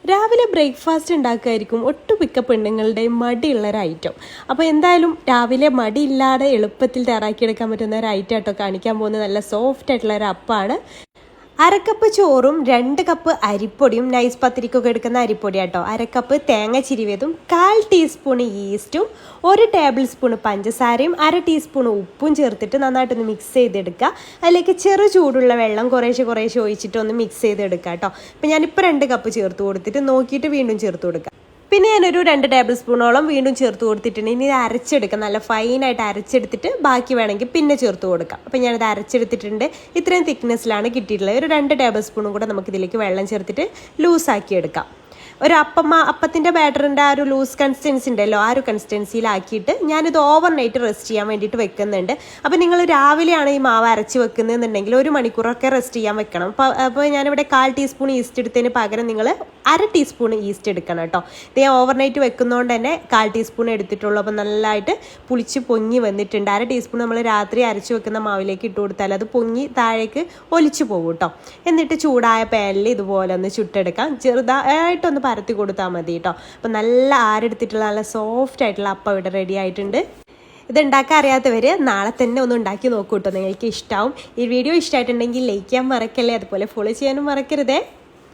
രാവിലെ ബ്രേക്ക്ഫാസ്റ്റ് ഉണ്ടാക്കുമായിരിക്കും ഒട്ടുമിക്ക പെണ്ണുങ്ങളുടെയും മടിയുള്ളൊരു ഐറ്റം. അപ്പോൾ എന്തായാലും രാവിലെ മടിയില്ലാതെ എളുപ്പത്തിൽ തയ്യാറാക്കിയെടുക്കാൻ പറ്റുന്ന ഒരു ഐറ്റം കേട്ടോ കാണിക്കാൻ പോകുന്നത്. നല്ല സോഫ്റ്റ് ആയിട്ടുള്ള ഒരു അപ്പമാണ്. 1/2 കപ്പ് ചോറും 2 കപ്പ് അരിപ്പൊടിയും, നൈസ് പത്തിരിക്കൊക്കെ എടുക്കുന്ന അരിപ്പൊടി കേട്ടോ, 1/2 കപ്പ് തേങ്ങ ചിരിവിയതും, 1/4 ടീസ്പൂൺ ഈസ്റ്റും, 1 ടേബിൾ സ്പൂൺ പഞ്ചസാരയും, 1/2 ടീസ്പൂൺ ഉപ്പും ചേർത്തിട്ട് നന്നായിട്ടൊന്ന് മിക്സ് ചെയ്തെടുക്കുക. അതിലേക്ക് ചെറു ചൂടുള്ള വെള്ളം കുറേശ്ശെ ഒഴിച്ചിട്ട് ഒന്ന് മിക്സ് ചെയ്തെടുക്കുക കേട്ടോ. അപ്പോൾ ഞാനിപ്പോൾ 2 കപ്പ് ചേർത്ത് കൊടുത്തിട്ട് നോക്കിയിട്ട് വീണ്ടും ചേർത്ത് കൊടുക്കുക. പിന്നെ ഞാനൊരു 2 ടേബിൾ സ്പൂണോളം വീണ്ടും ചേർത്ത് കൊടുത്തിട്ടുണ്ട്. ഇനി ഇത് അരച്ചെടുക്കാം, നല്ല ഫൈനായിട്ട് അരച്ചെടുത്തിട്ട് ബാക്കി വേണമെങ്കിൽ പിന്നെ ചേർത്ത് കൊടുക്കാം. അപ്പോൾ ഞാനിത് അരച്ചെടുത്തിട്ടുണ്ട്. ഇത്രയും തിക്നെസ്സിലാണ് കിട്ടിയിട്ടുള്ളത്. ഒരു 2 ടേബിൾ സ്പൂണും കൂടെ നമുക്കിതിലേക്ക് വെള്ളം ചേർത്തിട്ട് ലൂസാക്കി എടുക്കാം. ഒരു അപ്പത്തിൻ്റെ ബാറ്ററിൻ്റെ ആ ഒരു ലൂസ് കൺസിസ്റ്റൻസി ഉണ്ടല്ലോ, ആ ഒരു കൺസിസ്റ്റൻസിയിലാക്കിയിട്ട് ഞാനിത് ഓവർനൈറ്റ് റെസ്റ്റ് ചെയ്യാൻ വേണ്ടിയിട്ട് വെക്കുന്നുണ്ട്. അപ്പോൾ നിങ്ങൾ രാവിലെയാണ് ഈ മാവ് അരച്ച് വെക്കുന്നതെന്നുണ്ടെങ്കിൽ 1 മണിക്കൂറൊക്കെ റെസ്റ്റ് ചെയ്യാൻ വെക്കണം. അപ്പോൾ ഞാനിവിടെ 1/4 ടീസ്പൂൺ ഈസ്റ്റ് എടുത്തതിന് പകരം നിങ്ങൾ 1/2 ടീസ്പൂൺ ഈസ്റ്റ് എടുക്കണം കേട്ടോ. ഇത് ഞാൻ ഓവർനൈറ്റ് വെക്കുന്നതുകൊണ്ട് തന്നെ 1/4 ടീസ്പൂൺ എടുത്തിട്ടുള്ളൂ. അപ്പോൾ നല്ലതായിട്ട് പുളിച്ച് പൊങ്ങി വന്നിട്ടുണ്ട്. 1/2 ടീസ്പൂൺ നമ്മൾ രാത്രി അരച്ച് വെക്കുന്ന മാവിലേക്ക് ഇട്ട് കൊടുത്താൽ അത് പൊങ്ങി താഴേക്ക് ഒലിച്ചു പോകും കേട്ടോ. എന്നിട്ട് ചൂടായ പാനിൽ ഇതുപോലെ ഒന്ന് ചുട്ടെടുക്കാം. ചെറുതായിട്ടൊന്ന് പരത്തി കൊടുത്താൽ മതി കേട്ടോ. അപ്പം നല്ല ആരെടുത്തിട്ടുള്ള നല്ല സോഫ്റ്റ് ആയിട്ടുള്ള അപ്പം ഇവിടെ റെഡി ആയിട്ടുണ്ട്. ഇത് ഉണ്ടാക്കാൻ അറിയാത്തവർ നാളെ തന്നെ ഒന്ന് ഉണ്ടാക്കി നോക്കൂ കേട്ടോ, നിങ്ങൾക്ക് ഇഷ്ടമാവും. ഈ വീഡിയോ ഇഷ്ടമായിട്ടുണ്ടെങ്കിൽ ലൈക്ക് ചെയ്യാൻ മറക്കല്ലേ, അതുപോലെ ഫോളോ ചെയ്യാനും മറക്കരുതേ.